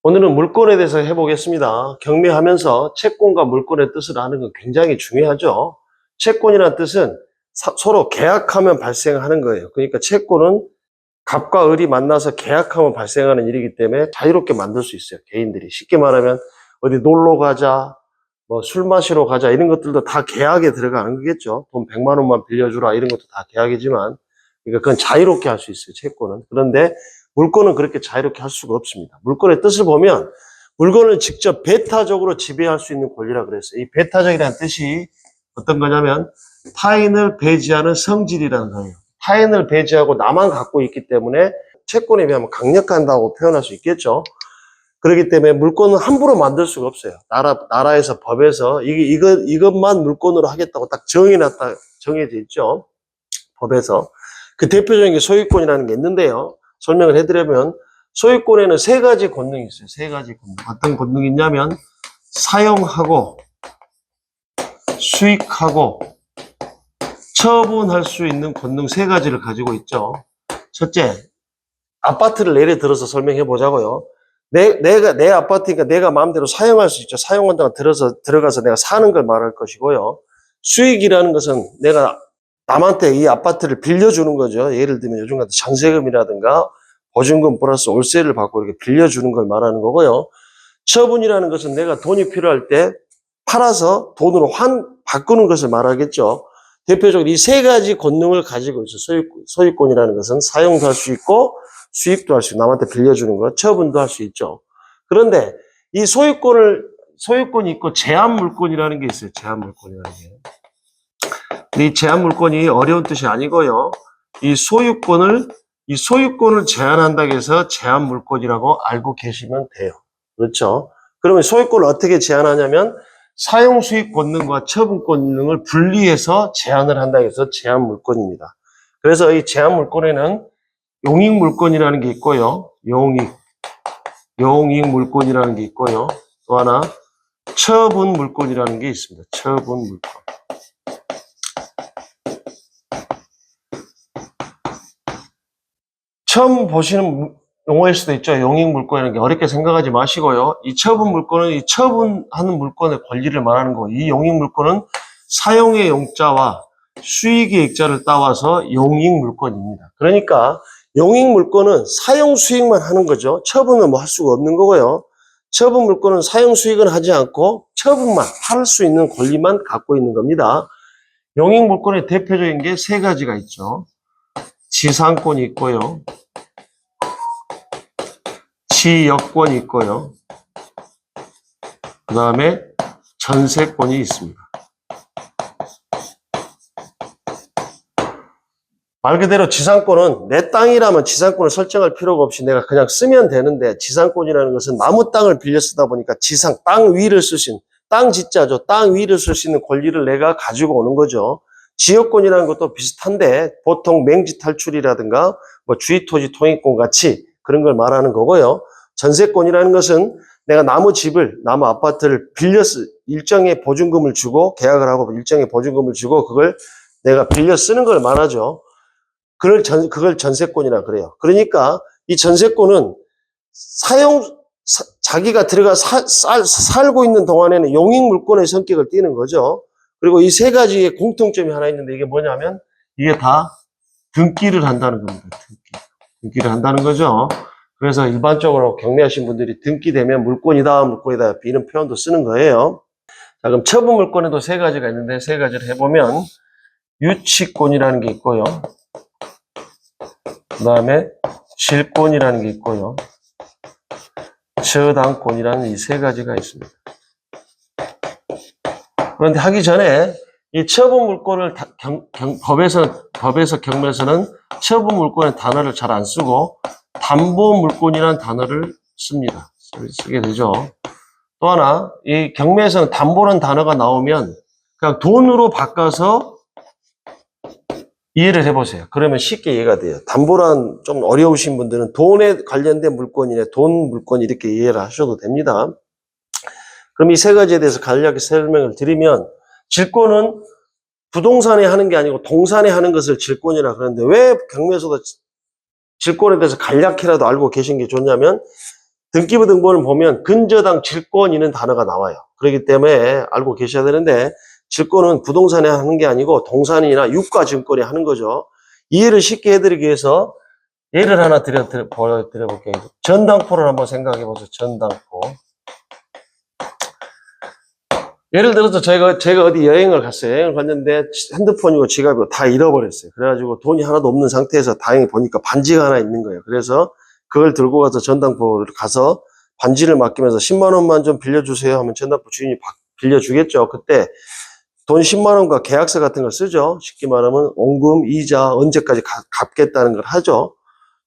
오늘은 물권에 대해서 해보겠습니다. 경매하면서 채권과 물권의 뜻을 아는 건 굉장히 중요하죠. 채권이라는 뜻은 서로 계약하면 발생하는 거예요. 그러니까 채권은 갑과 을이 만나서 계약하면 발생하는 일이기 때문에 자유롭게 만들 수 있어요. 개인들이. 쉽게 말하면 어디 놀러 가자, 뭐 술 마시러 가자 이런 것들도 다 계약에 들어가는 거겠죠. 돈 100만 원만 빌려주라 이런 것도 다 계약이지만 그러니까 그건 자유롭게 할 수 있어요. 채권은. 그런데 물권은 그렇게 자유롭게 할 수가 없습니다. 물권의 뜻을 보면 물건을 직접 배타적으로 지배할 수 있는 권리라 그랬어요. 이 배타적이라는 뜻이 어떤 거냐면 타인을 배제하는 성질이라는 거예요. 타인을 배제하고 나만 갖고 있기 때문에 채권에 비하면 강력한다고 표현할 수 있겠죠. 그렇기 때문에 물권은 함부로 만들 수가 없어요. 나라에서 법에서 이것만 물권으로 하겠다고 딱 정해져 있죠. 법에서. 그 대표적인 게 소유권이라는 게 있는데요. 설명을 해드리면 소유권에는 세 가지 권능이 있어요. 세 가지 권능. 어떤 권능이 있냐면 사용하고 수익하고 처분할 수 있는 권능 세 가지를 가지고 있죠. 첫째, 아파트를 예를 들어서 설명해 보자고요. 내 아파트니까 내가 마음대로 사용할 수 있죠. 사용한다고 들어가서 내가 사는 걸 말할 것이고요. 수익이라는 것은 내가 남한테 이 아파트를 빌려주는 거죠. 예를 들면 요즘 같은 전세금이라든가 보증금 플러스 월세를 받고 이렇게 빌려주는 걸 말하는 거고요. 처분이라는 것은 내가 돈이 필요할 때 팔아서 돈으로 바꾸는 것을 말하겠죠. 대표적으로 이 세 가지 권능을 가지고 있어. 소유권이라는 것은 사용도 할 수 있고 수익도 할 수 있고 남한테 빌려주는 것, 처분도 할 수 있죠. 그런데 이 소유권이 있고 제한물권이라는 게 있어요. 제한물권이라는 게. 이 제한물권이 어려운 뜻이 아니고요. 이 소유권을 제한한다고 해서 제한물권이라고 알고 계시면 돼요. 그렇죠? 그러면 소유권을 어떻게 제한하냐면 사용수익 권능과 처분 권능을 분리해서 제한을 한다고 해서 제한물권입니다. 그래서 이 제한물권에는 용익물권이라는 게 있고요. 용익물권이라는 게 있고요. 또 하나 처분물권이라는 게 있습니다. 처분물권. 처음 보시는 용어일 수도 있죠. 용익물권이라는 게 어렵게 생각하지 마시고요. 이 처분물권은 이 처분하는 물권의 권리를 말하는 거고 이 용익물권은 사용의 용자와 수익의 액자를 따와서 용익물권입니다. 그러니까 용익물권은 사용 수익만 하는 거죠. 처분은 뭐 할 수가 없는 거고요. 처분물권은 사용 수익은 하지 않고 처분만 할 수 있는 권리만 갖고 있는 겁니다. 용익물권의 대표적인 게 세 가지가 있죠. 지상권이 있고요. 지역권이 있고요. 그 다음에 전세권이 있습니다. 말 그대로 지상권은 내 땅이라면 지상권을 설정할 필요가 없이 내가 그냥 쓰면 되는데 지상권이라는 것은 나무 땅을 빌려 쓰다 보니까 땅 위를 쓰신, 땅 지자죠. 땅 위를 쓸 수 있는 권리를 내가 가지고 오는 거죠. 지역권이라는 것도 비슷한데 보통 맹지 탈출이라든가 뭐 주의토지 통행권 같이 그런 걸 말하는 거고요. 전세권이라는 것은 내가 나무 아파트를 일정의 보증금을 주고 계약을 하고 일정의 보증금을 주고 그걸 내가 빌려 쓰는 걸 말하죠. 그걸 전세권이라 그래요. 그러니까 이 전세권은 자기가 들어가 살고 있는 동안에는 용익물권의 성격을 띠는 거죠. 그리고 이 세 가지의 공통점이 하나 있는데 이게 뭐냐면 이게 다 등기를 한다는 겁니다. 등기를 한다는 거죠. 그래서 일반적으로 경매하신 분들이 등기되면 물권이다 이런 표현도 쓰는 거예요. 자, 그럼 처분물권에도 세 가지가 있는데 세 가지를 해보면 유치권이라는 게 있고요. 그 다음에 실권이라는 게 있고요. 저당권이라는 이 세 가지가 있습니다. 그런데 하기 전에 이 처분물권을 법에서 경매에서는 처분물권의 단어를 잘 안 쓰고 담보물권이라는 단어를 쓰게 되죠. 또 하나, 이 경매에서는 담보라는 단어가 나오면 그냥 돈으로 바꿔서 이해를 해보세요. 그러면 쉽게 이해가 돼요. 담보란 좀 어려우신 분들은 돈에 관련된 물건이네, 돈 물건 이렇게 이해를 하셔도 됩니다. 그럼 이 세 가지에 대해서 간략히 설명을 드리면 질권은 부동산에 하는 게 아니고 동산에 하는 것을 질권이라 그러는데 왜 경매에서도 질권에 대해서 간략히라도 알고 계신 게 좋냐면 등기부 등본을 보면 근저당 질권이라는 단어가 나와요. 그렇기 때문에 알고 계셔야 되는데 질권은 부동산에 하는 게 아니고 동산이나 유가증권에 하는 거죠. 이해를 쉽게 해드리기 위해서 예를 하나 보여드려볼게요. 전당포를 한번 생각해 보세요. 전당포. 예를 들어서 제가 어디 여행을 갔어요. 여행을 갔는데 핸드폰이고 지갑이고 다 잃어버렸어요. 그래가지고 돈이 하나도 없는 상태에서 다행히 보니까 반지가 하나 있는 거예요. 그래서 그걸 들고 가서 전당포를 가서 반지를 맡기면서 10만 원만 좀 빌려주세요 하면 전당포 주인이 빌려주겠죠. 그때 돈 10만 원과 계약서 같은 걸 쓰죠. 쉽게 말하면 원금, 이자 언제까지 갚겠다는 걸 하죠.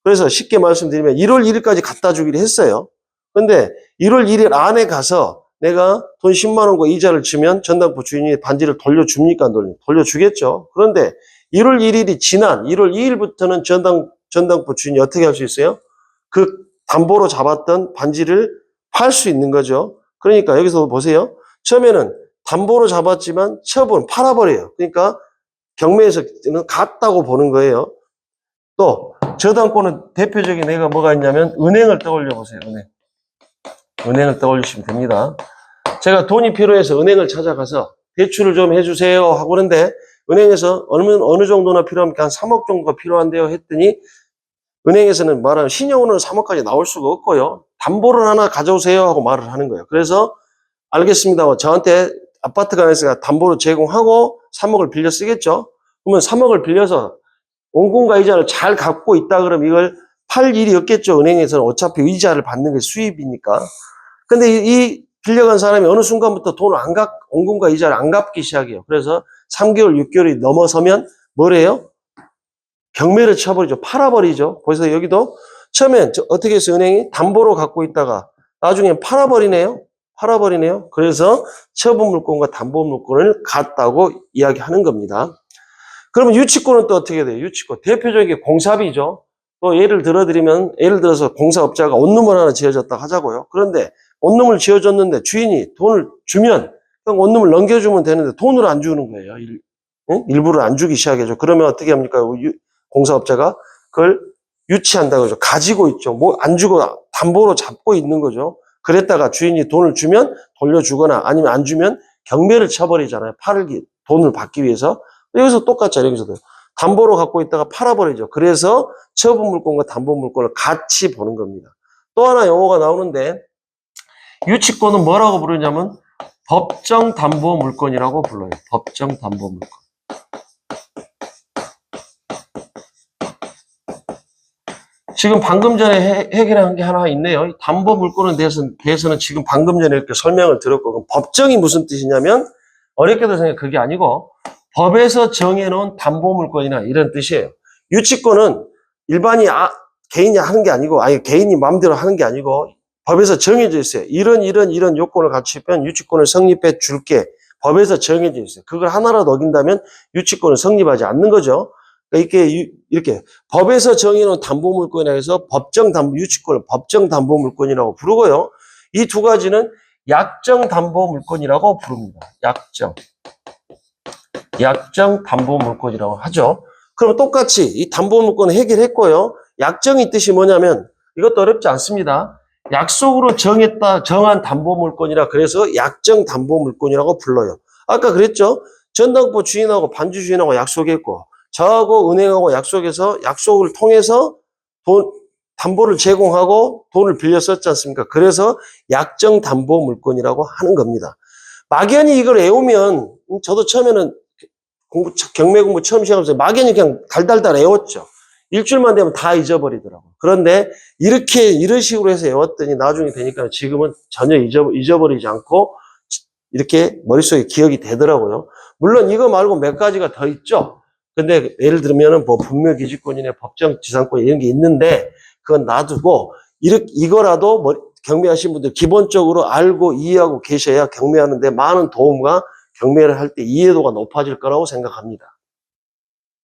그래서 쉽게 말씀드리면 1월 1일까지 갖다 주기로 했어요. 근데 1월 1일 안에 가서 내가 돈 10만 원과 이자를 주면 전당포 주인이 반지를 돌려줍니까? 안 돌려주겠죠. 그런데 1월 1일이 지난 1월 2일부터는 전당포 주인이 어떻게 할 수 있어요? 그 담보로 잡았던 반지를 팔 수 있는 거죠. 그러니까 여기서 보세요. 처음에는 담보로 잡았지만 처분 팔아버려요. 그러니까 경매에서는 같다고 보는 거예요. 또 저당권은 대표적인 예가 뭐가 있냐면 은행을 떠올려 보세요. 은행을 떠올리시면 됩니다. 제가 돈이 필요해서 은행을 찾아가서 대출을 좀 해주세요 하고 그러는데 은행에서 어느 정도나 필요합니까? 한 3억 정도가 필요한데요 했더니 은행에서는 말하는 신용으로는 3억까지 나올 수가 없고요. 담보를 하나 가져오세요 하고 말을 하는 거예요. 그래서 알겠습니다. 저한테 아파트 관에서 담보로 제공하고 3억을 빌려 쓰겠죠. 그러면 3억을 빌려서 원금과 이자를 잘 갚고 있다 그러면 이걸 팔 일이 없겠죠. 은행에서는 어차피 이자를 받는 게 수입이니까. 근데 이 빌려간 사람이 어느 순간부터 원금과 이자를 안 갚기 시작해요. 그래서 3개월, 6개월이 넘어서면 뭐래요? 경매를 쳐버리죠. 팔아버리죠. 그래서 여기도 처음엔 어떻게 해서 은행이 담보로 갖고 있다가 나중에 팔아버리네요. 그래서 처분물권과 담보물권을 같다고 이야기하는 겁니다. 그러면 유치권은 또 어떻게 돼요? 유치권. 대표적인 게 공사비죠. 또 예를 들어서 공사업자가 원룸을 하나 지어줬다 하자고요. 그런데 원룸을 지어줬는데 주인이 돈을 주면 그냥 원룸을 넘겨주면 되는데 돈을 안 주는 거예요. 일부를 안 주기 시작해죠. 그러면 어떻게 합니까? 공사업자가 그걸 유치한다고 하죠. 가지고 있죠. 뭐 안 주고 담보로 잡고 있는 거죠. 그랬다가 주인이 돈을 주면 돌려주거나 아니면 안 주면 경매를 쳐버리잖아요. 돈을 받기 위해서. 여기서 똑같죠. 여기서도. 담보로 갖고 있다가 팔아버리죠. 그래서 처분물권과 담보물권을 같이 보는 겁니다. 또 하나 용어가 나오는데 유치권은 뭐라고 부르냐면 법정담보물권이라고 불러요. 법정담보물권. 지금 방금 전에 해결한 게 하나 있네요. 담보물권에 대해서는 지금 방금 전에 이렇게 설명을 드렸고 그럼 법정이 무슨 뜻이냐면 어렵게도 생각해 그게 아니고 법에서 정해놓은 담보물권이나 이런 뜻이에요. 유치권은 일반이 개인이 하는 게 아니고 아니 개인이 마음대로 하는 게 아니고 법에서 정해져 있어요. 이런 요건을 갖추면 유치권을 성립해 줄게. 법에서 정해져 있어요. 그걸 하나라도 어긴다면 유치권은 성립하지 않는 거죠. 그러니까 이렇게 법에서 정해놓은 담보물권에 해서 유치권을 법정담보물권이라고 부르고요. 이 두 가지는 약정담보물권이라고 부릅니다. 약정담보물권이라고 하죠. 그럼 똑같이 이 담보물권을 해결했고요. 약정의 뜻이 뭐냐면 이것도 어렵지 않습니다. 약속으로 정한 담보물권이라 그래서 약정담보물권이라고 불러요. 아까 그랬죠. 전당포 주인하고 반지 주인하고 약속했고 저하고 은행하고 약속을 통해서 담보를 제공하고 돈을 빌려 썼지 않습니까? 그래서 약정담보물권이라고 하는 겁니다. 막연히 이걸 외우면 저도 처음에는 경매 공부 처음 시작하면서 막연히 그냥 달달달 외웠죠. 일주일만 되면 다 잊어버리더라고요. 그런데 이런 식으로 해서 외웠더니 나중에 되니까 지금은 전혀 잊어버리지 않고 이렇게 머릿속에 기억이 되더라고요. 물론 이거 말고 몇 가지가 더 있죠. 근데 예를 들면은 뭐 분묘기지권이나 법정지상권 이런 게 있는데 그건 놔두고 이거라도 경매하신 분들 기본적으로 알고 이해하고 계셔야 경매하는데 많은 도움과 경매를 할 때 이해도가 높아질 거라고 생각합니다.